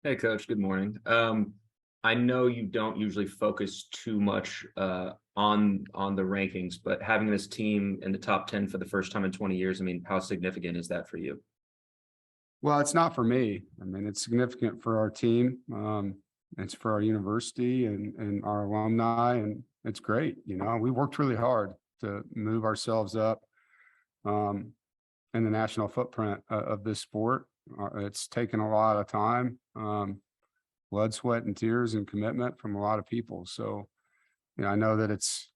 Hey, Coach. Good morning. I know you don't usually focus too much on the rankings, but having this team in the top 10 for the first time in 20 years, I mean, how significant is that for you? Well, it's not for me. I mean, it's significant for our team. It's for our university and our alumni, and it's great. We worked really hard to move ourselves up in the national footprint of this sport. It's taken a lot of time, blood, sweat, and tears, and commitment from a lot of people. So, I know that it's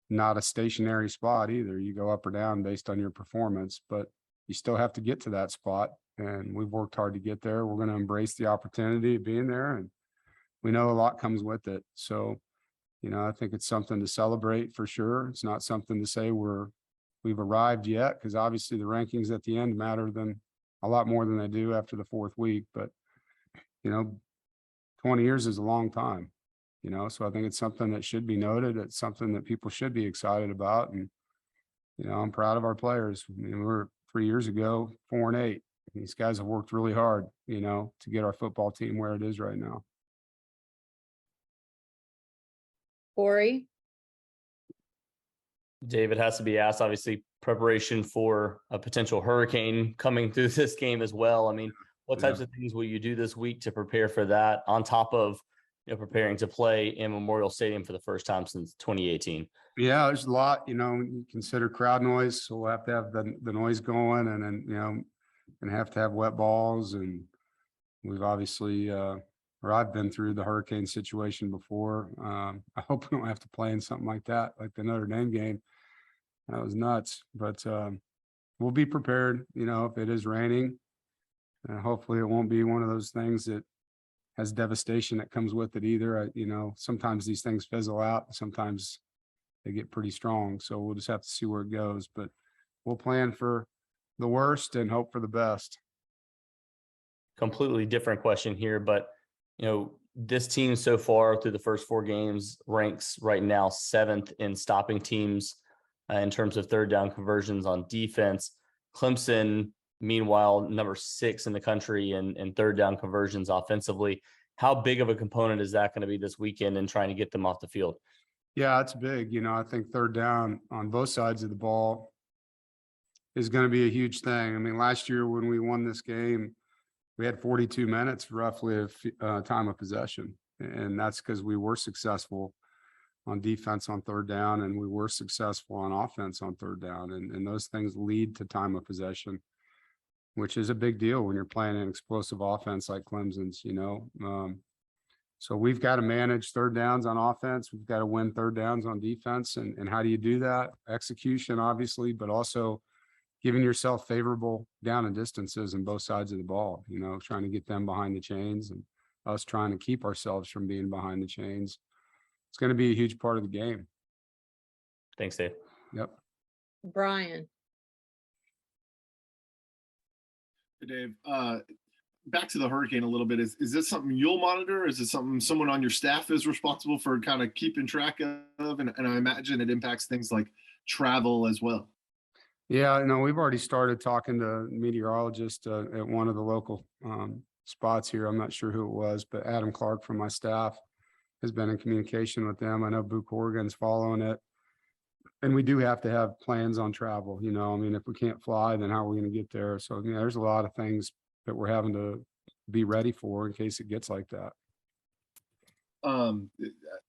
not a stationary spot either. You go up or down based on your performance, but you still have to get to that spot. And we've worked hard to get there. We're going to embrace the opportunity of being there. And we know a lot comes with it. So, I think it's something to celebrate for sure. It's not something to say we've arrived yet, because obviously the rankings at the end matter than a lot more than they do after the fourth week. But, you know, 20 years is a long time, so I think it's something that should be noted. It's something that people should be excited about. And, I'm proud of our players. I mean, we were 3 years ago, 4-8. These guys have worked really hard, to get our football team where it is right now. Corey, David has to be asked, obviously, preparation for a potential hurricane coming through this game as well. I mean, what types of things will you do this week to prepare for that on top of, preparing to play in Memorial Stadium for the first time since 2018? Yeah, there's a lot, you consider crowd noise. So we'll have to have the noise going, and then, and have to have wet balls. And we've obviously, or I've been through the hurricane situation before. I hope we don't have to play in something like that, like the Notre Dame game. That was nuts, but we'll be prepared, if it is raining. Hopefully it won't be one of those things that has devastation that comes with it either. Sometimes these things fizzle out. Sometimes they get pretty strong. So we'll just have to see where it goes. But we'll plan for the worst and hope for the best. Completely different question here, but this team so far through the first four games ranks right now 7th in stopping teams in terms of third down conversions on defense. Clemson, meanwhile, number 6 in the country in third down conversions offensively. How big of a component is that going to be this weekend in trying to get them off the field? Yeah, it's big. I think third down on both sides of the ball is going to be a huge thing. I mean, last year when we won this game, we had 42 minutes roughly of time of possession. And that's because we were successful on defense on third down, and we were successful on offense on third down. And those things lead to time of possession, which is a big deal when you're playing an explosive offense like Clemson's, So we've got to manage third downs on offense. We've got to win third downs on defense. And how do you do that? Execution, obviously, but also giving yourself favorable down and distances on both sides of the ball, trying to get them behind the chains and us trying to keep ourselves from being behind the chains. It's going to be a huge part of the game. Thanks, Dave. Yep. Brian. Hey, Dave, back to the hurricane a little bit. Is this something you'll monitor? Is it something someone on your staff is responsible for kind of keeping track of? And I imagine it impacts things like travel as well. Yeah, we've already started talking to meteorologists at one of the local spots here. I'm not sure who it was, but Adam Clark from my staff has been in communication with them. I know Buch Oregon's following it. And we do have to have plans on travel. If we can't fly, then how are we going to get there? So, there's a lot of things that we're having to be ready for in case it gets like that.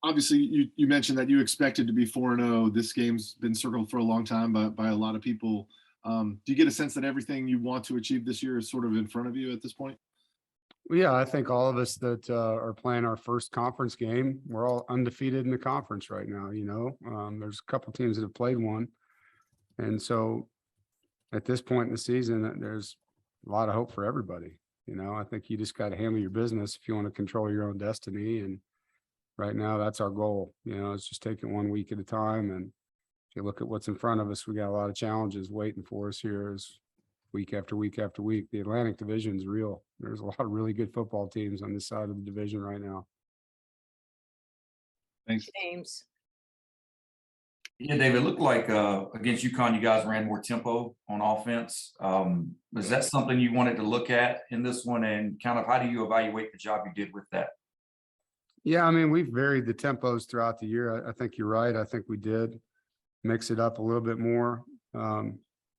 Obviously you mentioned that you expected to be 4-0. This game's been circled for a long time by a lot of people. Do you get a sense that everything you want to achieve this year is sort of in front of you at this point? Well, yeah, I think all of us that are playing our first conference game, we're all undefeated in the conference right now. There's a couple teams that have played one. And so at this point in the season, there's a lot of hope for everybody. I think you just got to handle your business if you want to control your own destiny. And right now, that's our goal. It's just taking one week at a time. And if you look at what's in front of us, we got a lot of challenges waiting for us here as week after week after week. The Atlantic Division is real. There's a lot of really good football teams on this side of the division right now. Thanks. James. Yeah, David, it looked like against UConn, you guys ran more tempo on offense. Was that something you wanted to look at in this one? And kind of how do you evaluate the job you did with that? Yeah, I mean, we've varied the tempos throughout the year. I think you're right. I think we did mix it up a little bit more.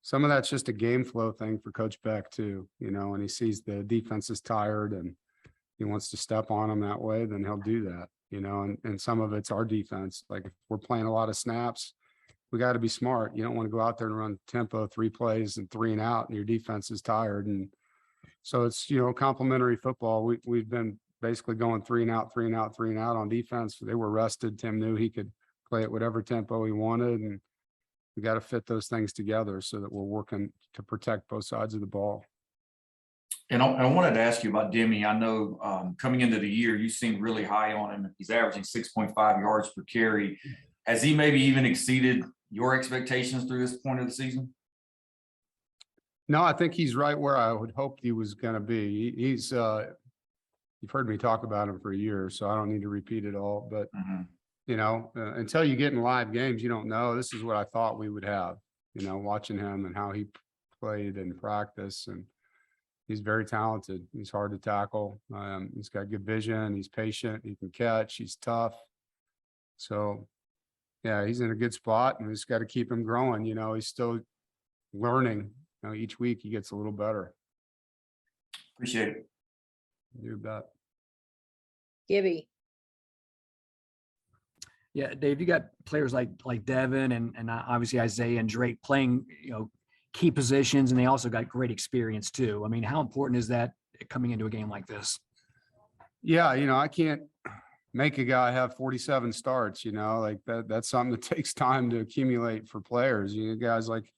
Some of that's just a game flow thing for Coach Beck too, you know, when he sees the defense is tired and he wants to step on them that way, then he'll do that, you know, and some of it's our defense. Like if we're playing a lot of snaps, we got to be smart. You don't want to go out there and run tempo 3 plays and 3 and out and your defense is tired. And so it's, you know, complementary football. We've been basically going 3 and out, 3 and out, 3 and out on defense. They were rested. Tim knew he could play at whatever tempo he wanted. And we got to fit those things together so that we're working to protect both sides of the ball. And I wanted to ask you about Demi. I know coming into the year, you seemed really high on him. He's averaging 6.5 yards per carry. Has he maybe even exceeded your expectations through this point of the season? No, I think he's right where I would hope he was going to be. He's you've heard me talk about him for a year, so I don't need to repeat it all. But you know, until you get in live games, you don't know. This is what I thought we would have. You know, watching him and how he played in practice, and he's very talented. He's hard to tackle. He's got good vision. He's patient. He can catch. He's tough. So, yeah, he's in a good spot, and we just got to keep him growing. You know, he's still learning. You know, each week he gets a little better. Appreciate it. You bet. Gibby. Yeah, Dave, you got players like Devin and obviously Isaiah and Drake playing, you know, key positions, and they also got great experience too. I mean, how important is that coming into a game like this? Yeah, you know, I can't make a guy have 47 starts, you know, like that's something that takes time to accumulate for players. You know, guys like,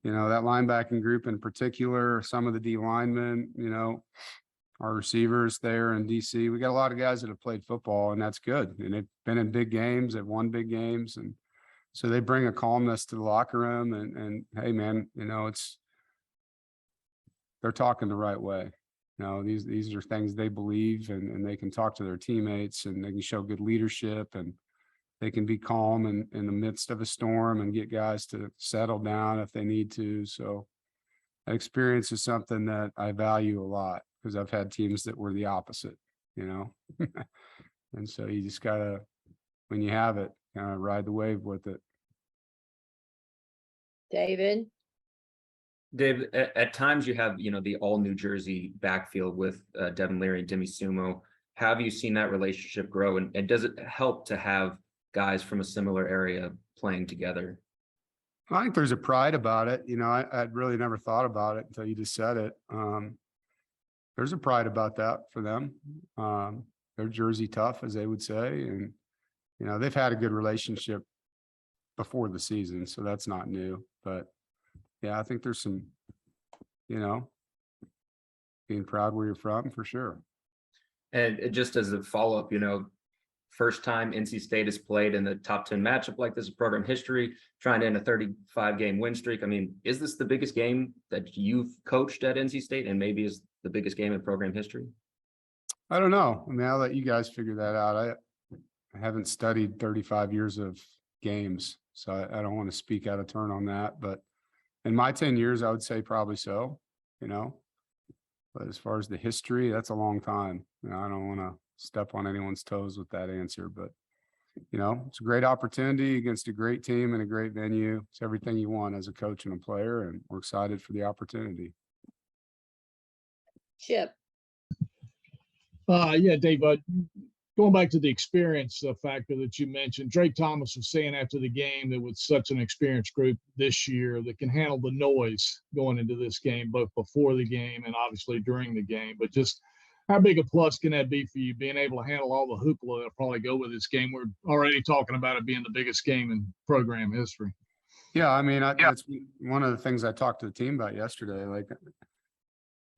you know, that linebacking group in particular, some of the D linemen, you know, our receivers there in DC. We got a lot of guys that have played football, and that's good. And they've been in big games, they've won big games. And so they bring a calmness to the locker room, and hey man, you know, they're talking the right way. You know, these are things they believe, and they can talk to their teammates, and they can show good leadership, and they can be calm in the midst of a storm and get guys to settle down if they need to. So that experience is something that I value a lot, because I've had teams that were the opposite, you know. And so you just gotta, when you have it, kind of ride the wave with it. David. Dave, at times you have, you know, the all New Jersey backfield with Devin Leary and Demi Sumo. Have you seen that relationship grow? And does it help to have guys from a similar area playing together? I think there's a pride about it. You know, I'd really never thought about it until you just said it. There's a pride about that for them. They're Jersey tough, as they would say. And, you know, they've had a good relationship before the season, so that's not new. But yeah, I think there's some, you know, being proud where you're from for sure. And just as a follow-up, you know, first time NC State has played in the top 10 matchup like this in program history, trying to end a 35-game win streak. I mean, is this the biggest game that you've coached at NC State, and maybe is the biggest game in program history? I don't know. I mean, I'll let you guys figure that out. I haven't studied 35 years of games, so I don't want to speak out of turn on that. But in my 10 years, I would say probably so, you know. But as far as the history, that's a long time. You know, I don't want to step on anyone's toes with that answer, but you know, it's a great opportunity against a great team and a great venue. It's everything you want as a coach and a player, and we're excited for the opportunity. Chip. Yeah, Dave, going back to the experience factor that you mentioned, Drake Thomas was saying after the game that with such an experienced group this year that can handle the noise going into this game, both before the game and obviously during the game. But just how big a plus can that be for you, being able to handle all the hoopla that'll probably go with this game? We're already talking about it being the biggest game in program history. Yeah, I mean, that's one of the things I talked to the team about yesterday. Like,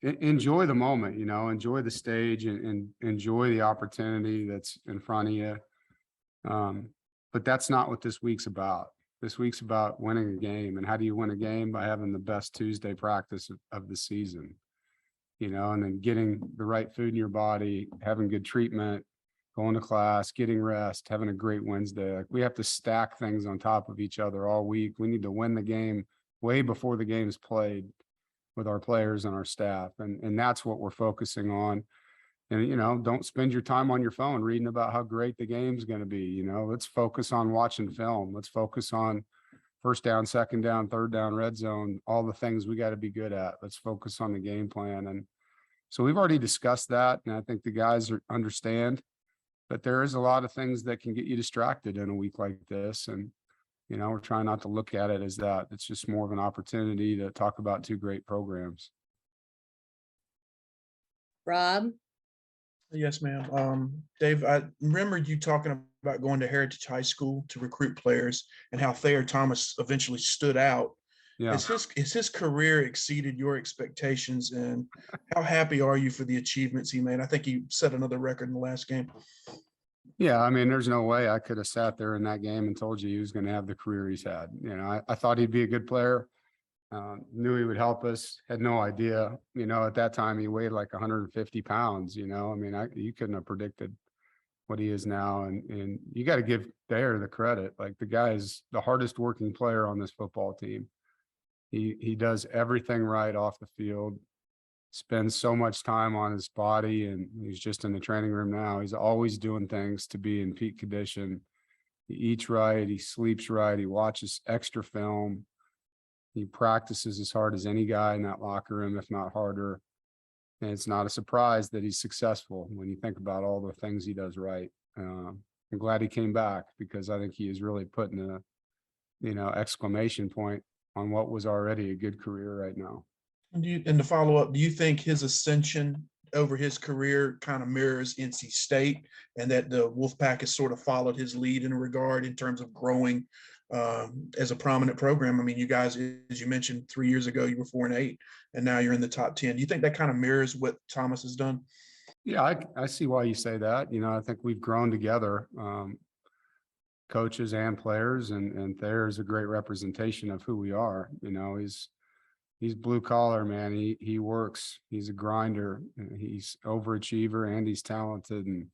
enjoy the moment, you know, enjoy the stage and enjoy the opportunity that's in front of you. But that's not what this week's about. This week's about winning a game. And how do you win a game? By having the best Tuesday practice of the season, you know, and then getting the right food in your body, having good treatment, going to class, getting rest, having a great Wednesday. Like we have to stack things on top of each other all week. We need to win the game way before the game's played with our players and our staff. And that's what we're focusing on. And, you know, don't spend your time on your phone reading about how great the game's going to be. You know, let's focus on watching film. Let's focus on first down, second down, third down, red zone, all the things we got to be good at. Let's focus on the game plan. And so we've already discussed that. And I think the guys understand, but there is a lot of things that can get you distracted in a week like this. And, you know, we're trying not to look at it as that. It's just more of an opportunity to talk about two great programs. Rob, Yes, ma'am. Dave, I remember you talking about going to Heritage High School to recruit players and how Thayer Thomas eventually stood out. Yeah. Has his career exceeded your expectations, and how happy are you for the achievements he made? I think he set another record in the last game. Yeah, I mean, there's no way I could have sat there in that game and told you he was going to have the career he's had. You know, I thought he'd be a good player. Knew he would help us. Had no idea. You know, at that time he weighed like 150 pounds. You know, I mean, you couldn't have predicted what he is now. And you got to give Thayer the credit. Like the guy is the hardest working player on this football team. He does everything right off the field. Spends so much time on his body, and he's just in the training room now. He's always doing things to be in peak condition. He eats right, he sleeps right, he watches extra film. He practices as hard as any guy in that locker room, if not harder. And it's not a surprise that he's successful when you think about all the things he does right. I'm glad he came back, because I think he is really putting a, you know, exclamation point on what was already a good career right now. And to follow up, do you think his ascension over his career kind of mirrors NC State, and that the Wolfpack has sort of followed his lead in a regard in terms of growing as a prominent program? I mean, you guys, as you mentioned, 3 years ago, you were 4-8, and now you're in the top 10. Do you think that kind of mirrors what Thomas has done? Yeah, I see why you say that. You know, I think we've grown together, coaches and players, and Thayer is a great representation of who we are. You know, he's blue collar, man. He works. He's a grinder. He's overachiever, and he's talented, and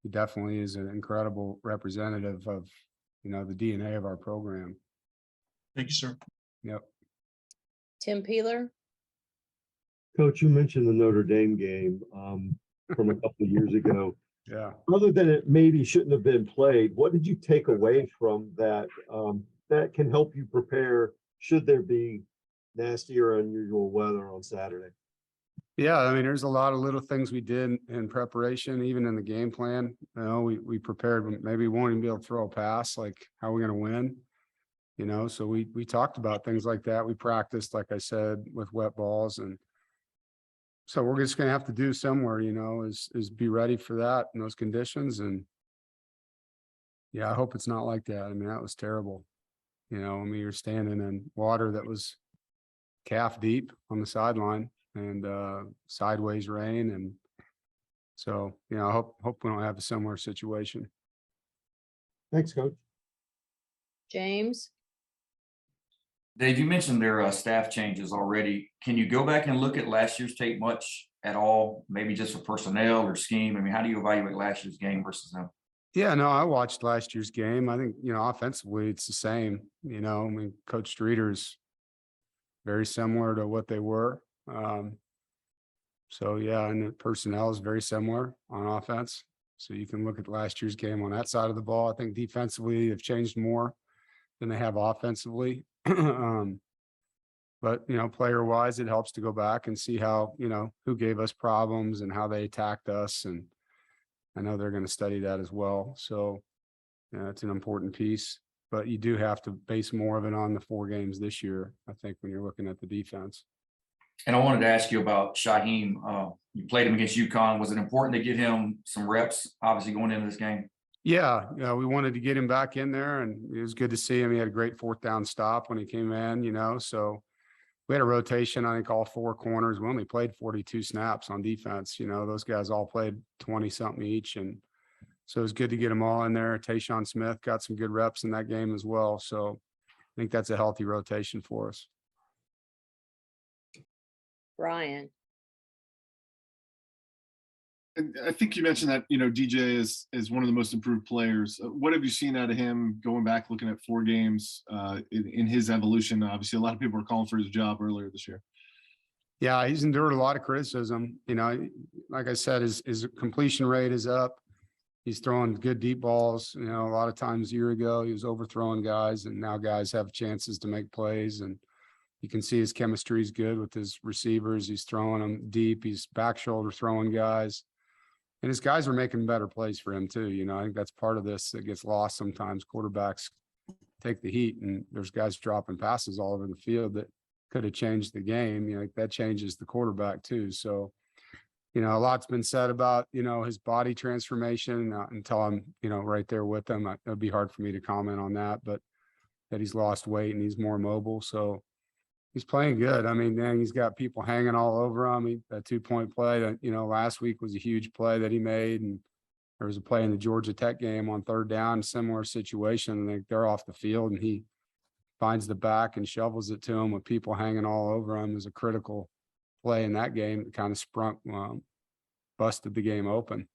he definitely is an incredible representative of, you know, the DNA of our program. Thank you, sir. Yep. Tim Peeler, Coach, you mentioned the Notre Dame game from a couple of years ago. Yeah. Other than it maybe shouldn't have been played, what did you take away from that that can help you prepare should there be nasty or unusual weather on Saturday? Yeah, I mean, there's a lot of little things we did in preparation, even in the game plan. You know, we prepared, maybe we won't even be able to throw a pass, like how are we going to win? You know, so we talked about things like that. We practiced, like I said, with wet balls, and so we're just going to have to do somewhere, you know, is be ready for that in those conditions. And yeah, I hope it's not like that. I mean, that was terrible. You know, I mean, you're standing in water that was calf deep on the sideline, and sideways rain. And so, you know, I hope we don't have a similar situation. Thanks, Coach. James, Dave, you mentioned their staff changes already. Can you go back and look at last year's tape much at all? Maybe just for personnel or scheme? I mean, how do you evaluate last year's game versus them? Yeah, no, I watched last year's game. I think, you know, offensively, it's the same. You know, I mean, Coach Streeter's very similar to what they were. So, yeah, and the personnel is very similar on offense. So you can look at last year's game on that side of the ball. I think defensively, they've changed more than they have offensively. But, you know, player wise, it helps to go back and see how, you know, who gave us problems and how they attacked us. And I know they're going to study that as well. So, yeah, it's an important piece, but you do have to base more of it on the 4 games this year, I think, when you're looking at the defense. And I wanted to ask you about Shaheem. You played him against UConn. Was it important to get him some reps, obviously, going into this game? Yeah, we wanted to get him back in there, and it was good to see him. He had a great 4th down stop when he came in, you know, so we had a rotation, I think all 4 corners. We only played 42 snaps on defense. You know, those guys all played 20 something each. And so it was good to get them all in there. Tayshawn Smith got some good reps in that game as well. So I think that's a healthy rotation for us. Brian, And I think you mentioned that, DJ is one of the most improved players. What have you seen out of him going back, looking at 4 games in his evolution? Obviously, a lot of people were calling for his job earlier this year. Yeah, he's endured a lot of criticism. Like I said, his completion rate is up. He's throwing good deep balls. A lot of times a year ago, he was overthrowing guys, and now guys have chances to make plays. And you can see his chemistry is good with his receivers. He's throwing them deep. He's back shoulder throwing guys. And his guys are making better plays for him too. I think that's part of this that gets lost sometimes. Quarterbacks take the heat, and there's guys dropping passes all over the field that could have changed the game. That changes the quarterback too. So, a lot's been said about, his body transformation until I'm, right there with him. It'd be hard for me to comment on that, but that he's lost weight and he's more mobile. So he's playing good. I mean, then he's got people hanging all over him. That 2-point play that, last week was a huge play that he made. And there was a play in the Georgia Tech game on 3rd down, similar situation. And they're off the field, and he finds the back and shovels it to him with people hanging all over him. Is a critical play in that game that kind of busted the game open.